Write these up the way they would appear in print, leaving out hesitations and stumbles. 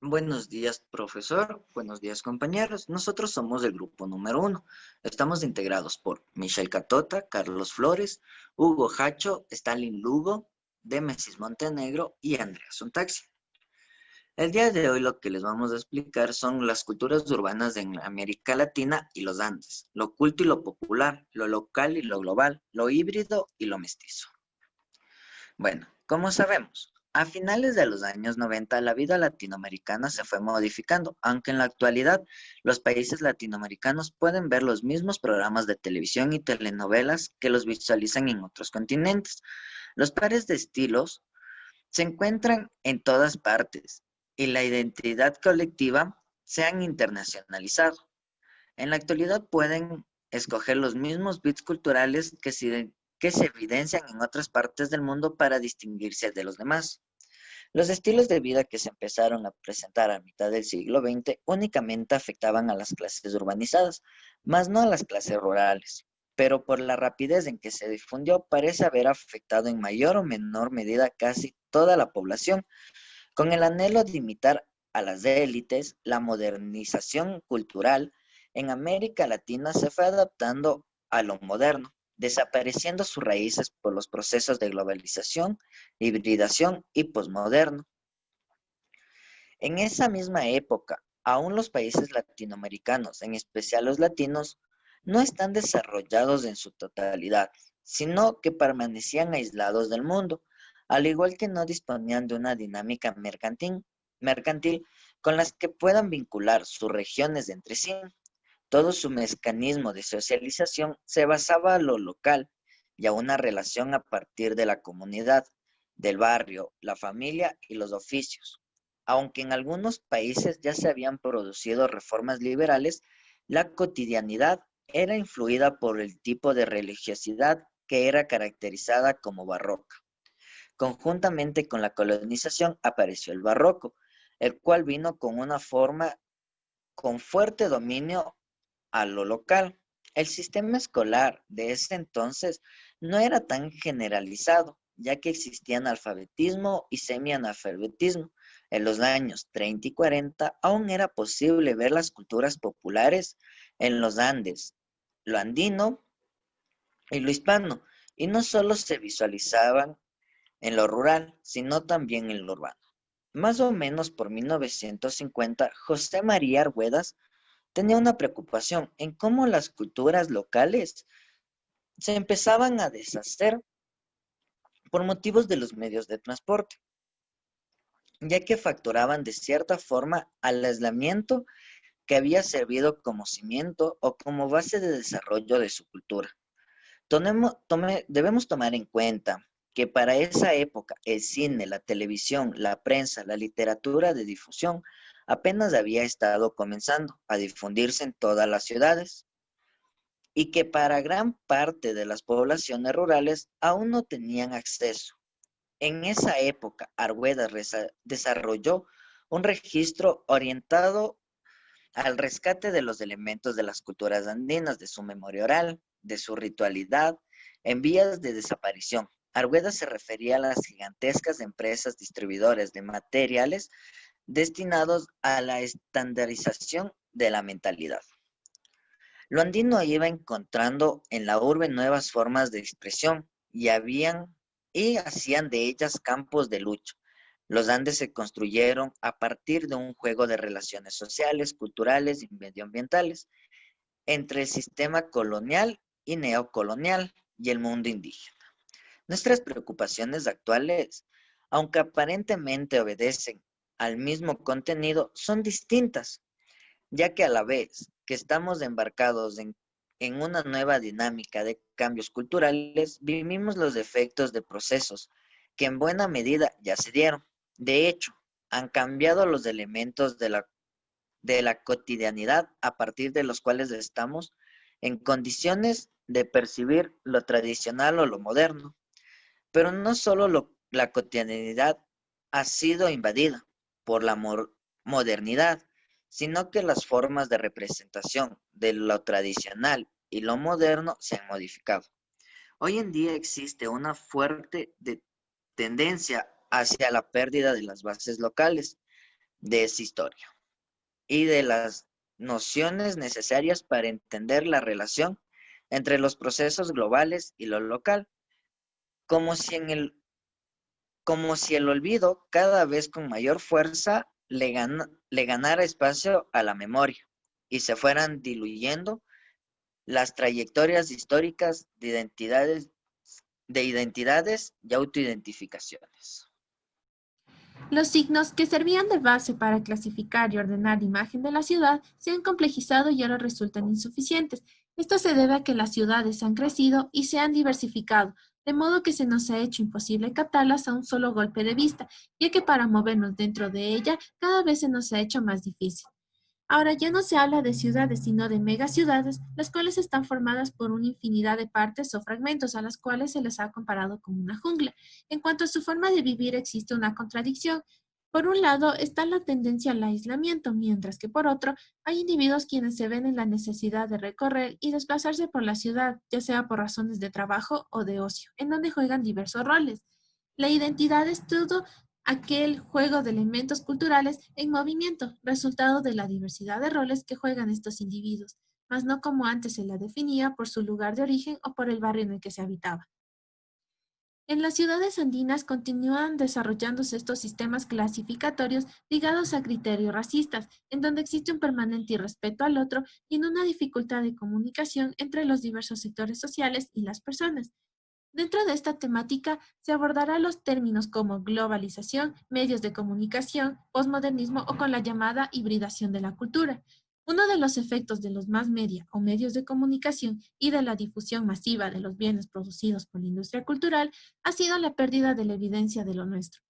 Buenos días, profesor. Buenos días, compañeros. Nosotros somos del grupo número 1. Estamos integrados por Michelle Catota, Carlos Flores, Hugo Hacho, Stalin Lugo, Demesis Montenegro y Andrea Suntaxi. El día de hoy lo que les vamos a explicar son las culturas urbanas en América Latina y los Andes, lo oculto y lo popular, lo local y lo global, lo híbrido y lo mestizo. Bueno, como sabemos, a finales de los años 90 la vida latinoamericana se fue modificando, aunque en la actualidad los países latinoamericanos pueden ver los mismos programas de televisión y telenovelas que los visualizan en otros continentes. Los pares de estilos se encuentran en todas partes y la identidad colectiva se han internacionalizado. En la actualidad pueden escoger los mismos bits culturales que se evidencian en otras partes del mundo para distinguirse de los demás. Los estilos de vida que se empezaron a presentar a mitad del siglo XX únicamente afectaban a las clases urbanizadas, más no a las clases rurales, pero por la rapidez en que se difundió parece haber afectado en mayor o menor medida casi toda la población, con el anhelo de imitar a las élites. La modernización cultural en América Latina se fue adaptando a lo moderno, desapareciendo sus raíces por los procesos de globalización, hibridación y posmoderno. En esa misma época, aún los países latinoamericanos, en especial los latinos, no están desarrollados en su totalidad, sino que permanecían aislados del mundo, al igual que no disponían de una dinámica mercantil con las que puedan vincular sus regiones entre sí. Todo su mecanismo de socialización se basaba a lo local y a una relación a partir de la comunidad, del barrio, la familia y los oficios. Aunque en algunos países ya se habían producido reformas liberales, la cotidianidad era influida por el tipo de religiosidad que era caracterizada como barroca. Conjuntamente con la colonización apareció el barroco, el cual vino con una forma con fuerte dominio a lo local. El sistema escolar de ese entonces no era tan generalizado, ya que existían alfabetismo y semianalfabetismo. En los años 30 y 40 aún era posible ver las culturas populares en los Andes, lo andino y lo hispano, y no solo se visualizaban en lo rural, sino también en lo urbano. Más o menos por 1950, José María Arguedas tenía una preocupación en cómo las culturas locales se empezaban a deshacer por motivos de los medios de transporte, ya que facturaban de cierta forma al aislamiento que había servido como cimiento o como base de desarrollo de su cultura. Debemos tomar en cuenta que para esa época el cine, la televisión, la prensa, la literatura de difusión apenas había estado comenzando a difundirse en todas las ciudades, y que para gran parte de las poblaciones rurales aún no tenían acceso. En esa época, Arguedas desarrolló un registro orientado al rescate de los elementos de las culturas andinas, de su memoria oral, de su ritualidad, en vías de desaparición. Arguedas se refería a las gigantescas empresas distribuidoras de materiales destinados a la estandarización de la mentalidad. Lo andino iba encontrando en la urbe nuevas formas de expresión y hacían de ellas campos de lucha. Los Andes se construyeron a partir de un juego de relaciones sociales, culturales y medioambientales entre el sistema colonial y neocolonial y el mundo indígena. Nuestras preocupaciones actuales, aunque aparentemente obedecen al mismo contenido, son distintas, ya que a la vez que estamos embarcados en una nueva dinámica de cambios culturales, vivimos los efectos de procesos que en buena medida ya se dieron. De hecho, han cambiado los elementos de la cotidianidad a partir de los cuales estamos en condiciones de percibir lo tradicional o lo moderno. Pero no solo la cotidianidad ha sido invadida por la modernidad, sino que las formas de representación de lo tradicional y lo moderno se han modificado. Hoy en día existe una fuerte tendencia hacia la pérdida de las bases locales, de esa historia y de las nociones necesarias para entender la relación entre los procesos globales y lo local, como si en el como si el olvido cada vez con mayor fuerza le ganara espacio a la memoria y se fueran diluyendo las trayectorias históricas de identidades y autoidentificaciones. Los signos que servían de base para clasificar y ordenar la imagen de la ciudad se han complejizado y ahora resultan insuficientes. Esto se debe a que las ciudades han crecido y se han diversificado, de modo que se nos ha hecho imposible captarlas a un solo golpe de vista, ya que para movernos dentro de ella cada vez se nos ha hecho más difícil. Ahora ya no se habla de ciudades, sino de megaciudades, las cuales están formadas por una infinidad de partes o fragmentos a las cuales se les ha comparado como una jungla. En cuanto a su forma de vivir existe una contradicción. Por un lado está la tendencia al aislamiento, mientras que por otro hay individuos quienes se ven en la necesidad de recorrer y desplazarse por la ciudad, ya sea por razones de trabajo o de ocio, en donde juegan diversos roles. La identidad es todo aquel juego de elementos culturales en movimiento, resultado de la diversidad de roles que juegan estos individuos, mas no como antes se la definía por su lugar de origen o por el barrio en el que se habitaba. En las ciudades andinas continúan desarrollándose estos sistemas clasificatorios ligados a criterios racistas, en donde existe un permanente irrespeto al otro y en una dificultad de comunicación entre los diversos sectores sociales y las personas. Dentro de esta temática se abordará los términos como globalización, medios de comunicación, posmodernismo o con la llamada hibridación de la cultura. Uno de los efectos de los más media o medios de comunicación y de la difusión masiva de los bienes producidos por la industria cultural ha sido la pérdida de la evidencia de lo nuestro.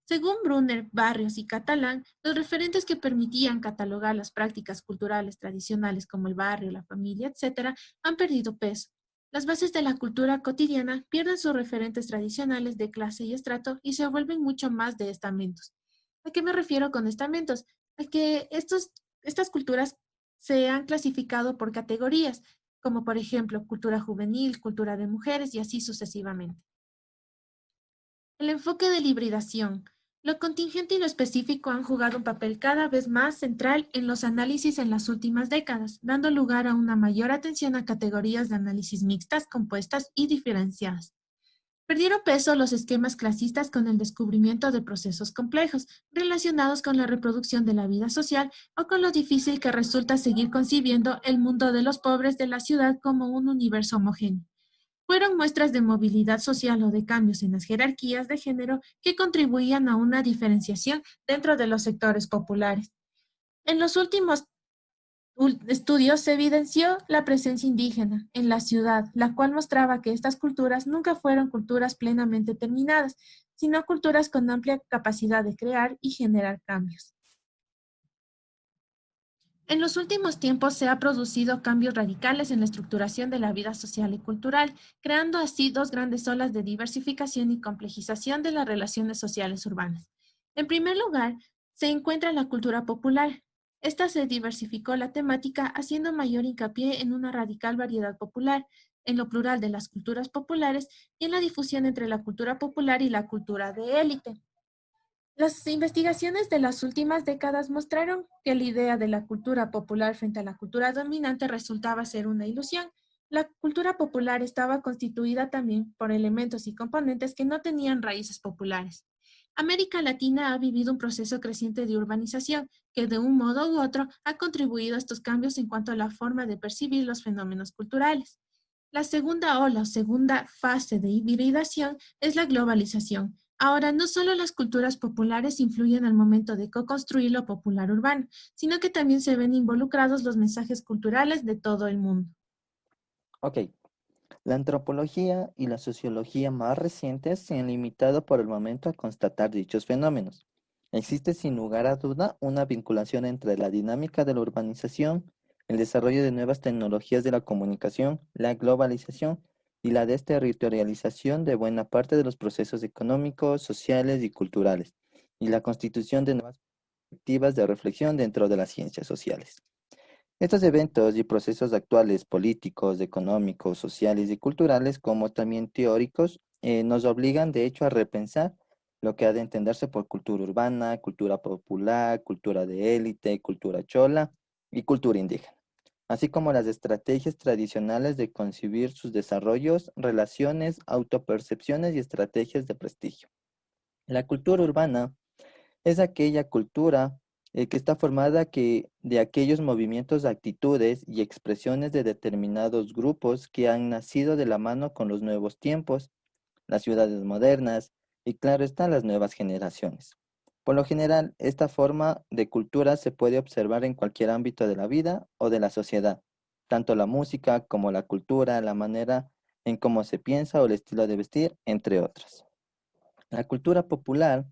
Según Brunner, Barrios y Catalán, los referentes que permitían catalogar las prácticas culturales tradicionales como el barrio, la familia, etc., han perdido peso. Las bases de la cultura cotidiana pierden sus referentes tradicionales de clase y estrato y se vuelven mucho más de estamentos. ¿A qué me refiero con estamentos? A que estas culturas se han clasificado por categorías, como por ejemplo cultura juvenil, cultura de mujeres y así sucesivamente. El enfoque de la hibridación. Lo contingente y lo específico han jugado un papel cada vez más central en los análisis en las últimas décadas, dando lugar a una mayor atención a categorías de análisis mixtas, compuestas y diferenciadas. Perdieron peso los esquemas clasistas con el descubrimiento de procesos complejos relacionados con la reproducción de la vida social o con lo difícil que resulta seguir concibiendo el mundo de los pobres de la ciudad como un universo homogéneo. Fueron muestras de movilidad social o de cambios en las jerarquías de género que contribuían a una diferenciación dentro de los sectores populares. En los últimos estudios se evidenció la presencia indígena en la ciudad, la cual mostraba que estas culturas nunca fueron culturas plenamente terminadas, sino culturas con amplia capacidad de crear y generar cambios. En los últimos tiempos se han producido cambios radicales en la estructuración de la vida social y cultural, creando así dos grandes olas de diversificación y complejización de las relaciones sociales urbanas. En primer lugar, se encuentra la cultura popular. Esta se diversificó la temática haciendo mayor hincapié en una radical variedad popular, en lo plural de las culturas populares y en la difusión entre la cultura popular y la cultura de élite. Las investigaciones de las últimas décadas mostraron que la idea de la cultura popular frente a la cultura dominante resultaba ser una ilusión. La cultura popular estaba constituida también por elementos y componentes que no tenían raíces populares. América Latina ha vivido un proceso creciente de urbanización que de un modo u otro ha contribuido a estos cambios en cuanto a la forma de percibir los fenómenos culturales. La segunda ola o segunda fase de hibridación es la globalización. Ahora, no solo las culturas populares influyen al momento de co-construir lo popular urbano, sino que también se ven involucrados los mensajes culturales de todo el mundo. Ok, la antropología y la sociología más recientes se han limitado por el momento a constatar dichos fenómenos. Existe sin lugar a duda una vinculación entre la dinámica de la urbanización, el desarrollo de nuevas tecnologías de la comunicación, la globalización y la desterritorialización de buena parte de los procesos económicos, sociales y culturales, y la constitución de nuevas perspectivas de reflexión dentro de las ciencias sociales. Estos eventos y procesos actuales, políticos, económicos, sociales y culturales, como también teóricos, nos obligan de hecho a repensar lo que ha de entenderse por cultura urbana, cultura popular, cultura de élite, cultura chola y cultura indígena, así como las estrategias tradicionales de concebir sus desarrollos, relaciones, autopercepciones y estrategias de prestigio. La cultura urbana es aquella cultura que está formada de aquellos movimientos, actitudes y expresiones de determinados grupos que han nacido de la mano con los nuevos tiempos, las ciudades modernas y, claro está, las nuevas generaciones. Por lo general, esta forma de cultura se puede observar en cualquier ámbito de la vida o de la sociedad, tanto la música como la cultura, la manera en cómo se piensa o el estilo de vestir, entre otras. La cultura popular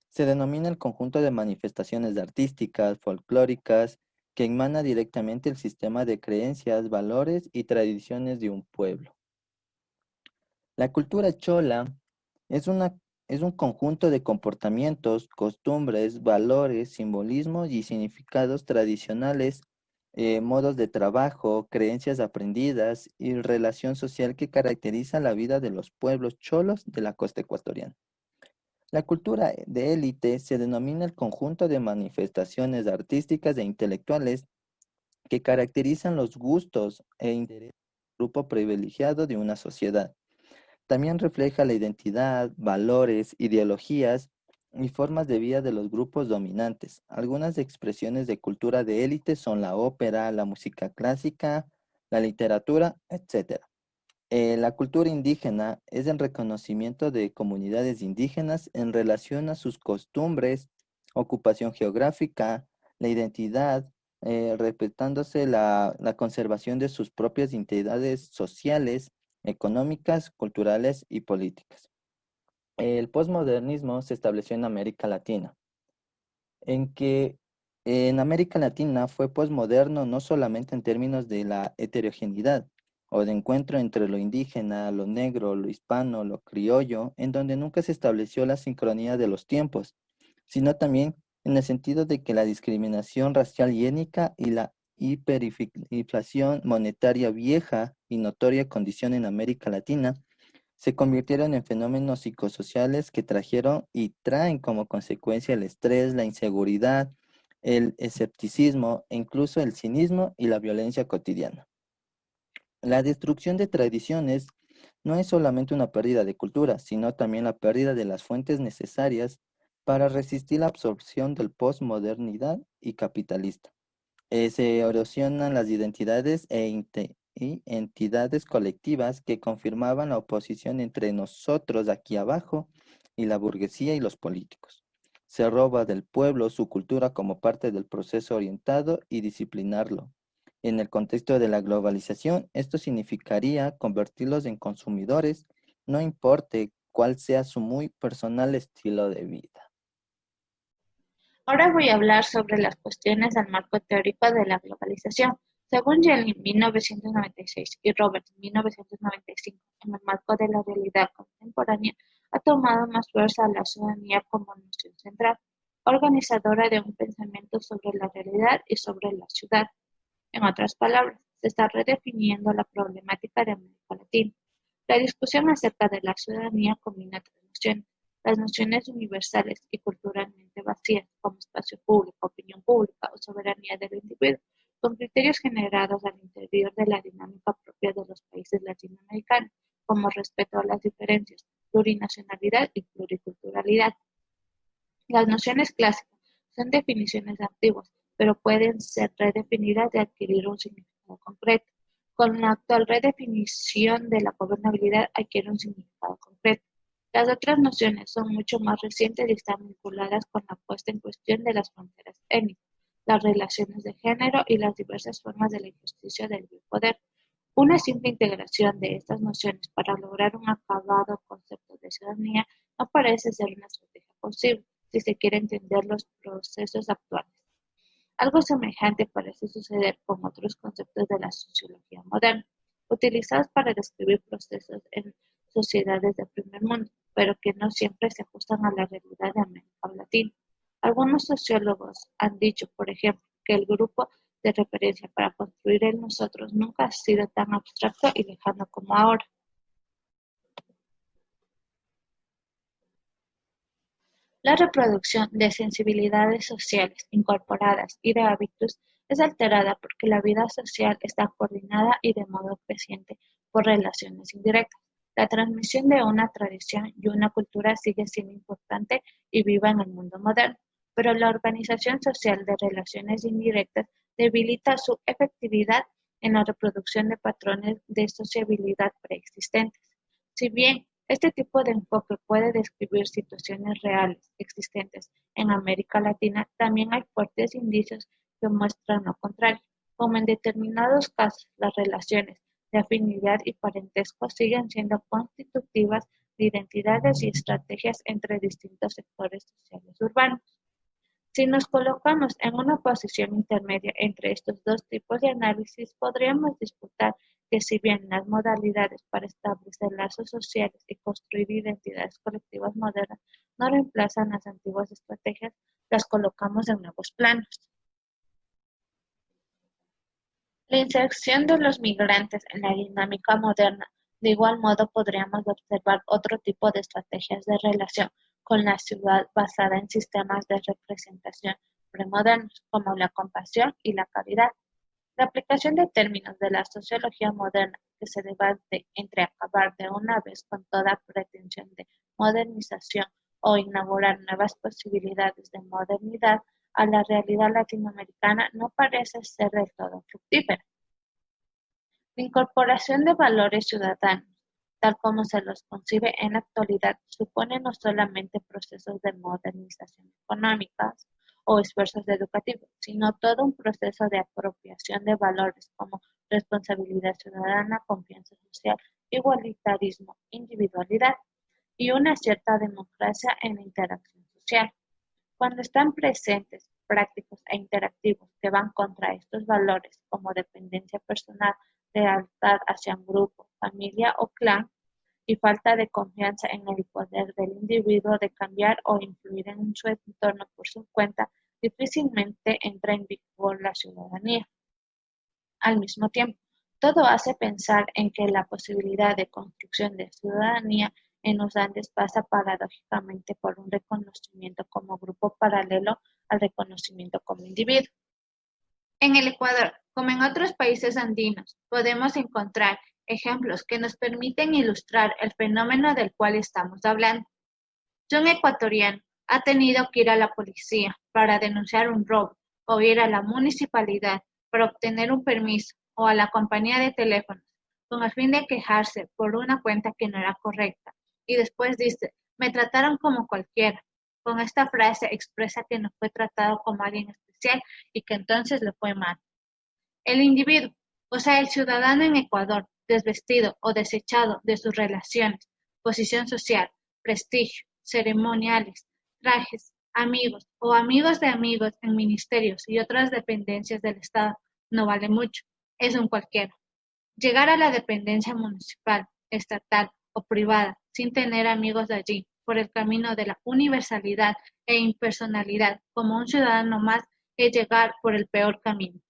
se denomina el conjunto de manifestaciones artísticas, folclóricas, que emana directamente del sistema de creencias, valores y tradiciones de un pueblo. La cultura chola es, es un conjunto de comportamientos, costumbres, valores, simbolismos y significados tradicionales, modos de trabajo, creencias aprendidas y relación social que caracteriza la vida de los pueblos cholos de la costa ecuatoriana. La cultura de élite se denomina el conjunto de manifestaciones artísticas e intelectuales que caracterizan los gustos e intereses del grupo privilegiado de una sociedad. También refleja la identidad, valores, ideologías y formas de vida de los grupos dominantes. Algunas expresiones de cultura de élite son la ópera, la música clásica, la literatura, etc. La cultura indígena es el reconocimiento de comunidades indígenas en relación a sus costumbres, ocupación geográfica, la identidad, respetándose la conservación de sus propias identidades sociales, económicas, culturales y políticas. El posmodernismo se estableció en América Latina, en que en América Latina fue posmoderno no solamente en términos de la heterogeneidad o de encuentro entre lo indígena, lo negro, lo hispano, lo criollo, en donde nunca se estableció la sincronía de los tiempos, sino también en el sentido de que la discriminación racial y étnica y la hiperinflación monetaria vieja y notoria condición en América Latina se convirtieron en fenómenos psicosociales que trajeron y traen como consecuencia el estrés, la inseguridad, el escepticismo e incluso el cinismo y la violencia cotidiana. La destrucción de tradiciones no es solamente una pérdida de cultura, sino también la pérdida de las fuentes necesarias para resistir la absorción del postmodernidad y capitalista. Se erosionan las identidades y entidades colectivas que confirmaban la oposición entre nosotros aquí abajo y la burguesía y los políticos. Se roba del pueblo su cultura como parte del proceso orientado y disciplinarlo. En el contexto de la globalización, esto significaría convertirlos en consumidores, no importe cuál sea su muy personal estilo de vida. Ahora voy a hablar sobre las cuestiones del marco teórico de la globalización. Según Yale en 1996 y Robert en 1995, en el marco de la realidad contemporánea, ha tomado más fuerza a la ciudadanía como noción central, organizadora de un pensamiento sobre la realidad y sobre la ciudad. En otras palabras, se está redefiniendo la problemática de América Latina. La discusión acerca de la ciudadanía combina tres nociones: las nociones universales y culturalmente vacías, como espacio público, opinión pública o soberanía del individuo, con criterios generados al interior de la dinámica propia de los países latinoamericanos, como respeto a las diferencias, plurinacionalidad y pluriculturalidad. Las nociones clásicas son definiciones antiguas, pero pueden ser redefinidas y adquirir un significado concreto. Con la actual redefinición de la gobernabilidad adquiere un significado concreto. Las otras nociones son mucho más recientes y están vinculadas con la puesta en cuestión de las fronteras étnicas, las relaciones de género y las diversas formas de la injusticia del poder. Una simple integración de estas nociones para lograr un acabado concepto de ciudadanía no parece ser una estrategia posible si se quiere entender los procesos actuales. Algo semejante parece suceder con otros conceptos de la sociología moderna, utilizados para describir procesos en sociedades del primer mundo, pero que no siempre se ajustan a la realidad de América Latina. Algunos sociólogos han dicho, por ejemplo, que el grupo de referencia para construir el nosotros nunca ha sido tan abstracto y lejano como ahora. La reproducción de sensibilidades sociales incorporadas y de hábitos es alterada porque la vida social está coordinada y de modo creciente por relaciones indirectas. La transmisión de una tradición y una cultura sigue siendo importante y viva en el mundo moderno, pero la organización social de relaciones indirectas debilita su efectividad en la reproducción de patrones de sociabilidad preexistentes. Si bien este tipo de enfoque puede describir situaciones reales existentes en América Latina, también hay fuertes indicios que muestran lo contrario, como en determinados casos las relaciones de afinidad y parentesco siguen siendo constitutivas de identidades y estrategias entre distintos sectores sociales urbanos. Si nos colocamos en una posición intermedia entre estos dos tipos de análisis, podríamos disputar que si bien las modalidades para establecer lazos sociales y construir identidades colectivas modernas no reemplazan las antiguas estrategias, las colocamos en nuevos planos. La inserción de los migrantes en la dinámica moderna. De igual modo, podríamos observar otro tipo de estrategias de relación con la ciudad basada en sistemas de representación premodernos, como la compasión y la caridad. La aplicación de términos de la sociología moderna que se debate entre acabar de una vez con toda pretensión de modernización o inaugurar nuevas posibilidades de modernidad a la realidad latinoamericana no parece ser del todo fructífera. La incorporación de valores ciudadanos, tal como se los concibe en la actualidad, supone no solamente procesos de modernización económica o esfuerzos educativos, sino todo un proceso de apropiación de valores como responsabilidad ciudadana, confianza social, igualitarismo, individualidad y una cierta democracia en la interacción social. Cuando están presentes prácticos e interactivos que van contra estos valores, como dependencia personal, lealtad hacia un grupo, familia o clan, y falta de confianza en el poder del individuo de cambiar o influir en su entorno por su cuenta, difícilmente entra en vigor la ciudadanía. Al mismo tiempo, todo hace pensar en que la posibilidad de construcción de ciudadanía en los Andes pasa paradójicamente por un reconocimiento como grupo paralelo al reconocimiento como individuo. En el Ecuador, como en otros países andinos, podemos encontrar ejemplos que nos permiten ilustrar el fenómeno del cual estamos hablando. Si un ecuatoriano ha tenido que ir a la policía para denunciar un robo o ir a la municipalidad para obtener un permiso o a la compañía de teléfonos con el fin de quejarse por una cuenta que no era correcta y después dice, me trataron como cualquiera. Con esta frase expresa que no fue tratado como alguien especial y que entonces le fue mal. El individuo, o sea, el ciudadano en Ecuador, desvestido o desechado de sus relaciones, posición social, prestigio, ceremoniales, trajes, amigos o amigos de amigos en ministerios y otras dependencias del Estado, no vale mucho, es un cualquiera. Llegar a la dependencia municipal, estatal o privada sin tener amigos de allí, por el camino de la universalidad e impersonalidad como un ciudadano más, es llegar por el peor camino.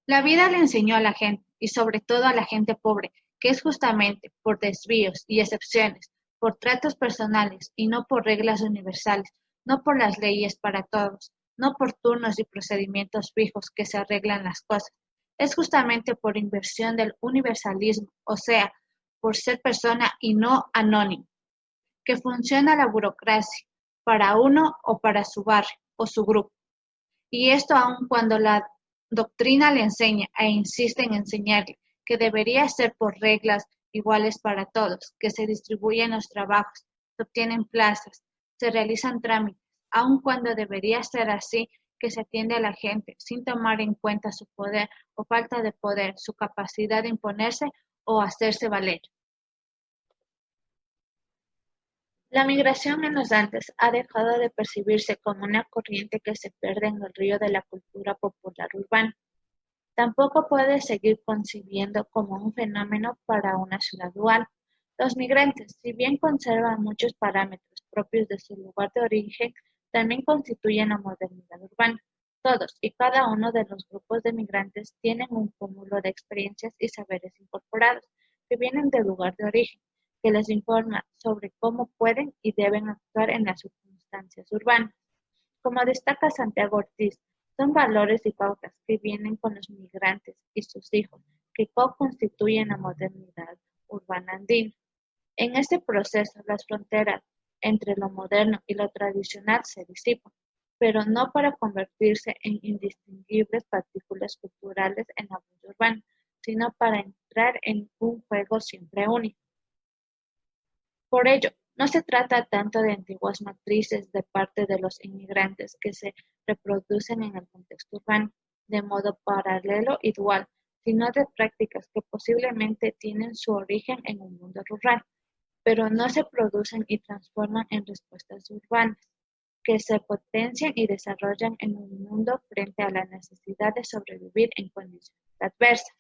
La vida le enseñó a la gente, y sobre todo a la gente pobre, que es justamente por desvíos y excepciones, por tratos personales y no por reglas universales, no por las leyes para todos, no por turnos y procedimientos fijos que se arreglan las cosas. Es justamente por inversión del universalismo, o sea, por ser persona y no anónimo, que funciona la burocracia para uno o para su barrio o su grupo. Y esto aun cuando la doctrina le enseña e insiste en enseñarle que debería ser por reglas iguales para todos, que se distribuyen los trabajos, se obtienen plazas, se realizan trámites, aun cuando debería ser así, que se atiende a la gente sin tomar en cuenta su poder o falta de poder, su capacidad de imponerse o hacerse valer. La migración en los Andes ha dejado de percibirse como una corriente que se pierde en el río de la cultura popular urbana. Tampoco puede seguir concibiendo como un fenómeno para una ciudad dual. Los migrantes, si bien conservan muchos parámetros propios de su lugar de origen, también constituyen la modernidad urbana. Todos y cada uno de los grupos de migrantes tienen un cúmulo de experiencias y saberes incorporados que vienen del lugar de origen, que les informa sobre cómo pueden y deben actuar en las circunstancias urbanas. Como destaca Santiago Ortiz, son valores y pautas que vienen con los migrantes y sus hijos, que co-constituyen la modernidad urbana andina. En este proceso, las fronteras entre lo moderno y lo tradicional se disipan, pero no para convertirse en indistinguibles partículas culturales en la vida urbana, sino para entrar en un juego siempre único. Por ello, no se trata tanto de antiguas matrices de parte de los inmigrantes que se reproducen en el contexto urbano de modo paralelo y dual, sino de prácticas que posiblemente tienen su origen en un mundo rural, pero no se producen y transforman en respuestas urbanas, que se potencian y desarrollan en un mundo frente a la necesidad de sobrevivir en condiciones adversas.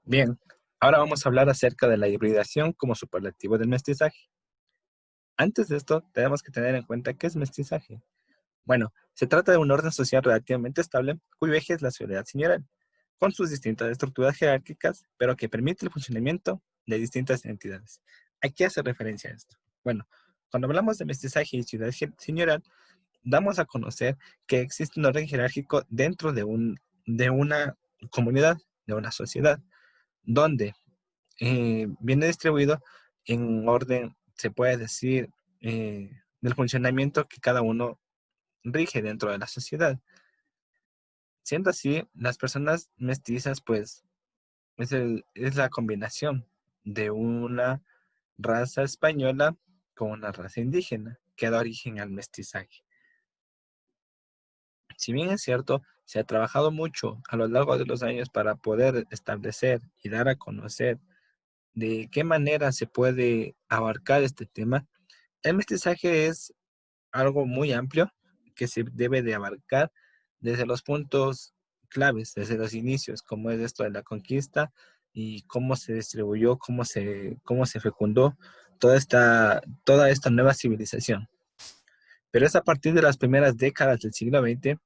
Bien, ahora vamos a hablar acerca de la hibridación como superlativo del mestizaje. Antes de esto, tenemos que tener en cuenta qué es mestizaje. Bueno, se trata de un orden social relativamente estable, cuyo eje es la sociedad señorial, con sus distintas estructuras jerárquicas, pero que permite el funcionamiento de distintas entidades. ¿A qué hace referencia esto? Bueno, cuando hablamos de mestizaje y ciudad señorial, damos a conocer que existe un orden jerárquico dentro de una comunidad, de una sociedad, donde viene distribuido en orden, se puede decir, del funcionamiento que cada uno rige dentro de la sociedad. Siendo así, las personas mestizas, pues, es la combinación de una raza española con una raza indígena, que da origen al mestizaje. Si bien es cierto, se ha trabajado mucho a lo largo de los años para poder establecer y dar a conocer de qué manera se puede abarcar este tema, el mestizaje es algo muy amplio que se debe de abarcar desde los puntos claves, desde los inicios, como es esto de la conquista y cómo se distribuyó, cómo se fecundó toda esta nueva civilización. Pero es a partir de las primeras décadas del siglo XX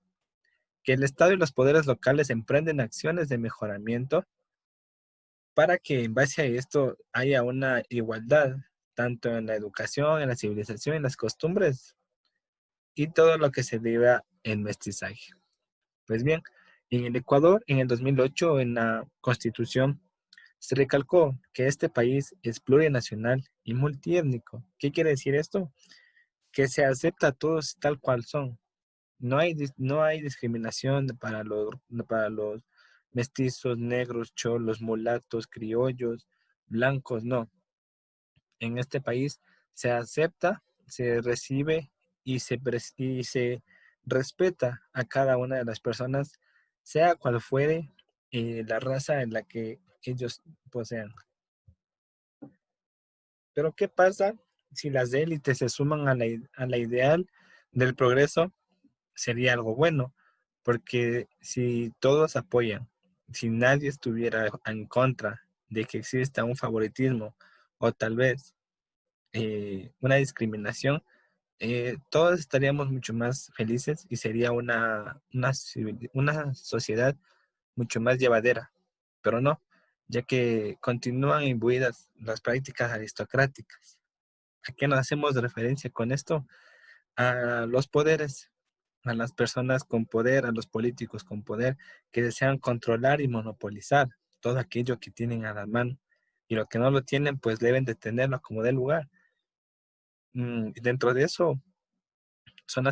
que el Estado y los poderes locales emprenden acciones de mejoramiento para que en base a esto haya una igualdad, tanto en la educación, en la civilización, en las costumbres y todo lo que se deriva en mestizaje. Pues bien, en el Ecuador, en el 2008, en la Constitución, se recalcó que este país es plurinacional y multiétnico. ¿Qué quiere decir esto? Que se acepta a todos tal cual son. No hay discriminación para los mestizos, negros, cholos, mulatos, criollos, blancos, no. En este país se acepta, se recibe y se respeta a cada una de las personas, sea cual fuere la raza en la que ellos posean. Pero ¿qué pasa si las élites se suman a la ideal del progreso? Sería algo bueno, porque si todos apoyan, si nadie estuviera en contra de que exista un favoritismo o tal vez una discriminación, todos estaríamos mucho más felices y sería una sociedad mucho más llevadera, pero no, ya que continúan imbuidas las prácticas aristocráticas. ¿A qué nos hacemos referencia con esto? A los poderes, a las personas con poder, a los políticos con poder que desean controlar y monopolizar todo aquello que tienen a la mano. Y lo que no lo tienen, pues deben de tenerlo como de lugar. Dentro de eso son eh,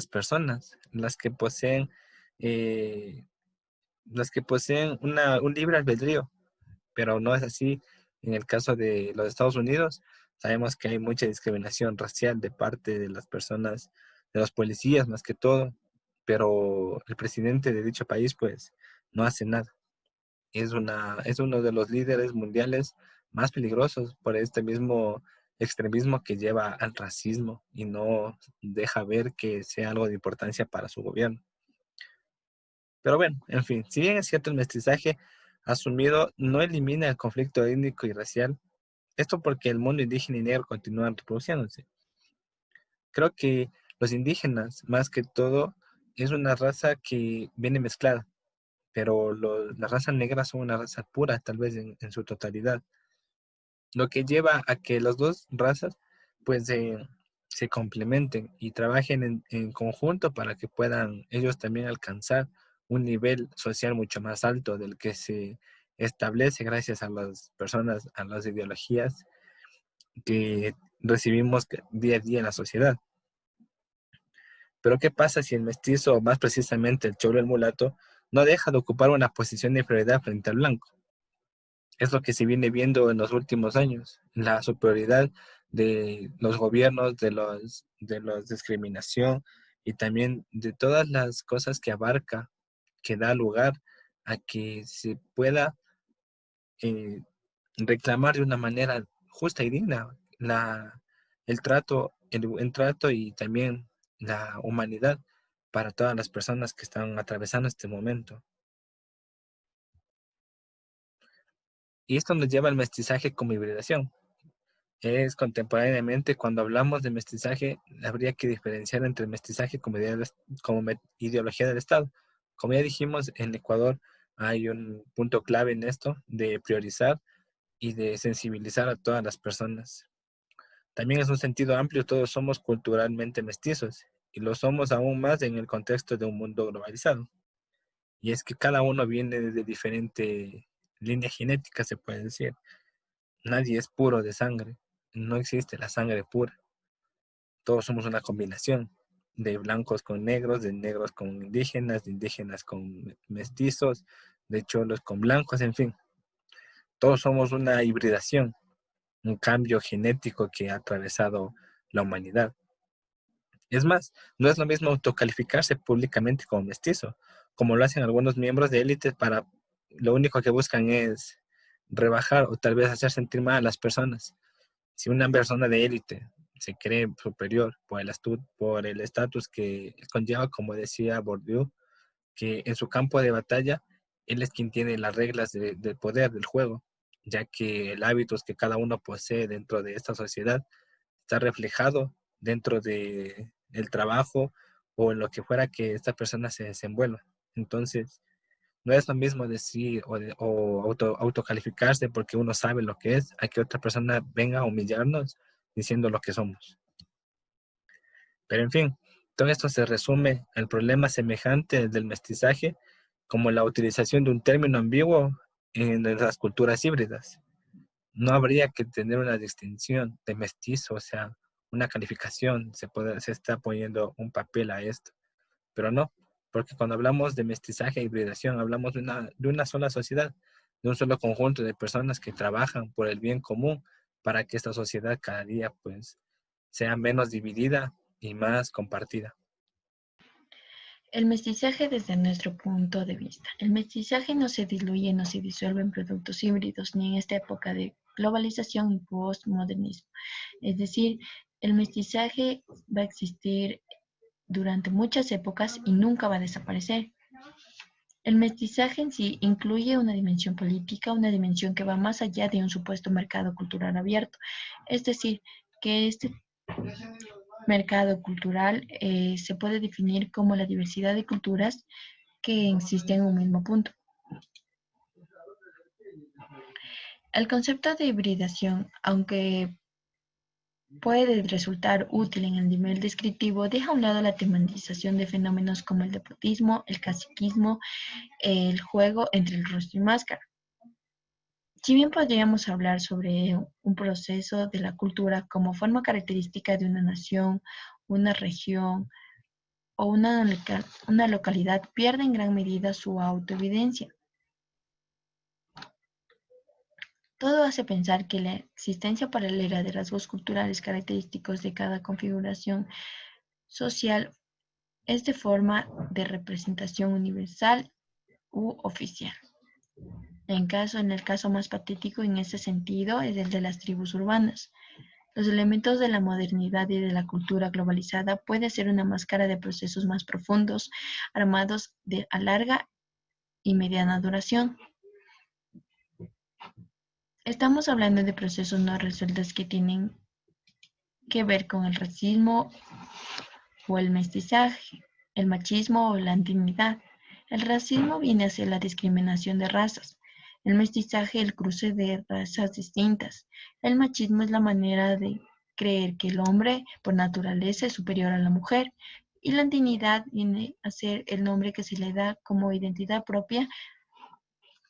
las que poseen un libre albedrío, pero no es así en el caso de los Estados Unidos. Sabemos que hay mucha discriminación racial de parte de las personas, de los policías más que todo, pero el presidente de dicho país pues no hace nada. Es uno de los líderes mundiales más peligrosos por este mismo extremismo que lleva al racismo y no deja ver que sea algo de importancia para su gobierno. Pero bueno, en fin, si bien es cierto el mestizaje asumido no elimina el conflicto étnico y racial, esto porque el mundo indígena y negro continúan reproduciéndose. Creo que los indígenas, más que todo, es una raza que viene mezclada, pero las razas negras son una raza pura, tal vez en su totalidad. lo que lleva a que las dos razas pues se complementen y trabajen en conjunto para que puedan ellos también alcanzar un nivel social mucho más alto del que se establece gracias a las personas, a las ideologías que recibimos día a día en la sociedad. Pero ¿qué pasa si el mestizo, o más precisamente el cholo, el mulato, no deja de ocupar una posición de prioridad frente al blanco? Es lo que se viene viendo en los últimos años, la superioridad de los gobiernos, de los discriminación y también de todas las cosas que abarca, que da lugar a que se pueda eh, reclamar de una manera justa y digna el trato y también la humanidad para todas las personas que están atravesando este momento. Y esto nos lleva al mestizaje como hibridación. Es contemporáneamente, cuando hablamos de mestizaje, habría que diferenciar entre el mestizaje como ideología del Estado. Como ya dijimos, en Ecuador hay un punto clave en esto de priorizar y de sensibilizar a todas las personas. También es un sentido amplio, todos somos culturalmente mestizos y lo somos aún más en el contexto de un mundo globalizado. Y es que cada uno viene de diferente línea genética, se puede decir. Nadie es puro de sangre, no existe la sangre pura. Todos somos una combinación de blancos con negros, de negros con indígenas, de indígenas con mestizos, de cholos con blancos, en fin. Todos somos una hibridación, un cambio genético que ha atravesado la humanidad. Es más, no es lo mismo autocalificarse públicamente como mestizo, como lo hacen algunos miembros de élites para lo único que buscan es rebajar o tal vez hacer sentir mal a las personas. Si una persona de élite se cree superior por el estatus que conlleva, como decía Bourdieu, que en su campo de batalla él es quien tiene las reglas del poder del juego, ya que el hábitos que cada uno posee dentro de esta sociedad está reflejado dentro de el trabajo o en lo que fuera que esta persona se desenvuelva. Entonces, no es lo mismo decir o autocalificarse porque uno sabe lo que es, a que otra persona venga a humillarnos diciendo lo que somos. Pero en fin, todo esto se resume al problema semejante del mestizaje como la utilización de un término ambiguo en las culturas híbridas. No habría que tener una distinción de mestizo, o sea, una calificación, se está poniendo un papel a esto, pero no, porque cuando hablamos de mestizaje e hibridación, hablamos de una sola sociedad, de un solo conjunto de personas que trabajan por el bien común para que esta sociedad cada día pues sea menos dividida y más compartida. El mestizaje desde nuestro punto de vista. El mestizaje no se diluye, no se disuelve en productos híbridos, ni en esta época de globalización y postmodernismo. Es decir, el mestizaje va a existir durante muchas épocas y nunca va a desaparecer. El mestizaje en sí incluye una dimensión política, una dimensión que va más allá de un supuesto mercado cultural abierto. Es decir, que este mercado cultural se puede definir como la diversidad de culturas que existen en un mismo punto. El concepto de hibridación, aunque puede resultar útil en el nivel descriptivo, deja a un lado la tematización de fenómenos como el nepotismo, el caciquismo, el juego entre el rostro y máscara. Si bien podríamos hablar sobre un proceso de la cultura como forma característica de una nación, una región o una localidad, pierde en gran medida su autoevidencia. Todo hace pensar que la existencia paralela de rasgos culturales característicos de cada configuración social es de forma de representación universal u oficial. En el caso más patético en ese sentido es el de las tribus urbanas. Los elementos de la modernidad y de la cultura globalizada pueden ser una máscara de procesos más profundos, armados a larga y mediana duración. Estamos hablando de procesos no resueltos que tienen que ver con el racismo o el mestizaje, el machismo o la indignidad. El racismo viene a ser la discriminación de razas. el mestizaje, el cruce de razas distintas. El machismo es la manera de creer que el hombre por naturaleza es superior a la mujer, y la andinidad viene a ser el nombre que se le da como identidad propia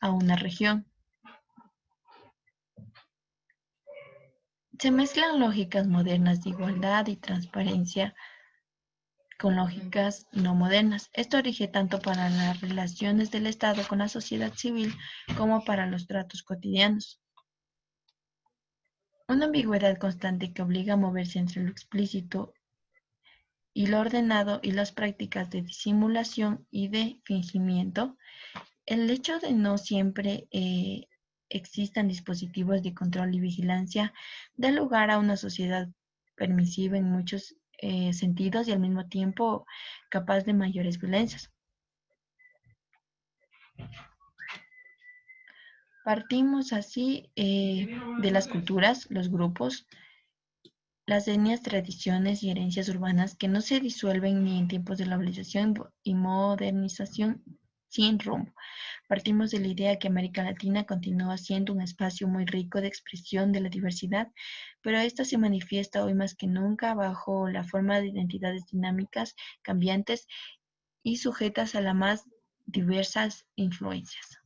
a una región. Se mezclan lógicas modernas de igualdad y transparencia con lógicas no modernas. Esto rige tanto para las relaciones del Estado con la sociedad civil como para los tratos cotidianos. Una ambigüedad constante que obliga a moverse entre lo explícito y lo ordenado y las prácticas de disimulación y de fingimiento. El hecho de no siempre existan dispositivos de control y vigilancia da lugar a una sociedad permisiva en muchos sentidos y al mismo tiempo capaz de mayores violencias. Partimos así de las culturas, los grupos, las etnias, tradiciones y herencias urbanas que no se disuelven ni en tiempos de globalización y modernización sin rumbo. Partimos de la idea que América Latina continúa siendo un espacio muy rico de expresión de la diversidad, pero esta se manifiesta hoy más que nunca bajo la forma de identidades dinámicas, cambiantes y sujetas a las más diversas influencias.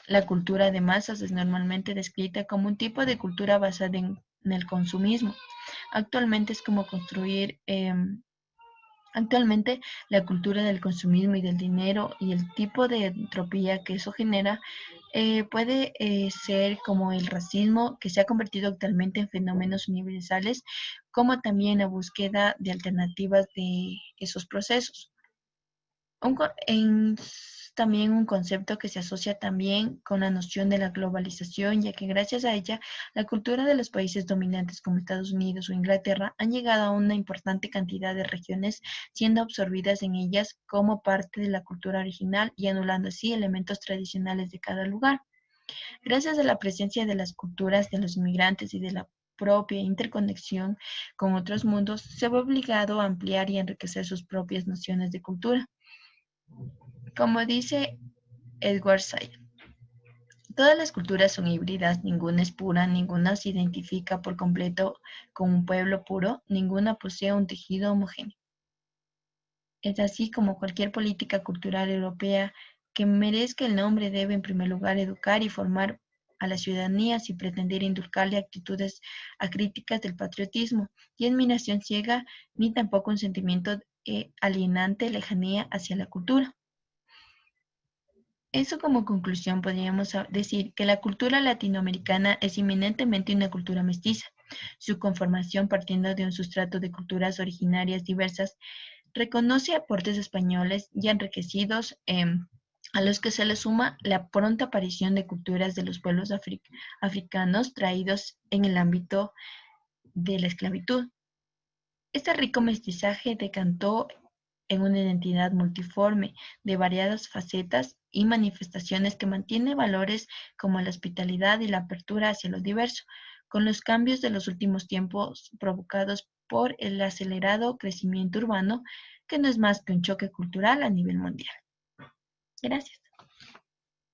La cultura de masas es normalmente descrita como un tipo de cultura basada en el consumismo. Actualmente es como construir Actualmente, la cultura del consumismo y del dinero y el tipo de entropía que eso genera puede ser como el racismo, que se ha convertido actualmente en fenómenos universales, como también la búsqueda de alternativas de esos procesos. También un concepto que se asocia también con la noción de la globalización, ya que gracias a ella, la cultura de los países dominantes como Estados Unidos o Inglaterra han llegado a una importante cantidad de regiones, siendo absorbidas en ellas como parte de la cultura original y anulando así elementos tradicionales de cada lugar. Gracias a la presencia de las culturas de los inmigrantes y de la propia interconexión con otros mundos, se ve obligado a ampliar y enriquecer sus propias nociones de cultura. Como dice Edward Said, todas las culturas son híbridas, ninguna es pura, ninguna se identifica por completo con un pueblo puro, ninguna posee un tejido homogéneo. Es así como cualquier política cultural europea que merezca el nombre debe en primer lugar educar y formar a la ciudadanía sin pretender inculcarle actitudes acríticas del patriotismo y admiración ciega, ni tampoco un sentimiento alienante, lejanía hacia la cultura. Eso como conclusión podríamos decir que la cultura latinoamericana es eminentemente una cultura mestiza. Su conformación partiendo de un sustrato de culturas originarias diversas reconoce aportes españoles y enriquecidos a los que se le suma la pronta aparición de culturas de los pueblos africanos traídos en el ámbito de la esclavitud. Este rico mestizaje decantó en una identidad multiforme, de variadas facetas y manifestaciones que mantiene valores como la hospitalidad y la apertura hacia lo diverso, con los cambios de los últimos tiempos provocados por el acelerado crecimiento urbano, que no es más que un choque cultural a nivel mundial. Gracias.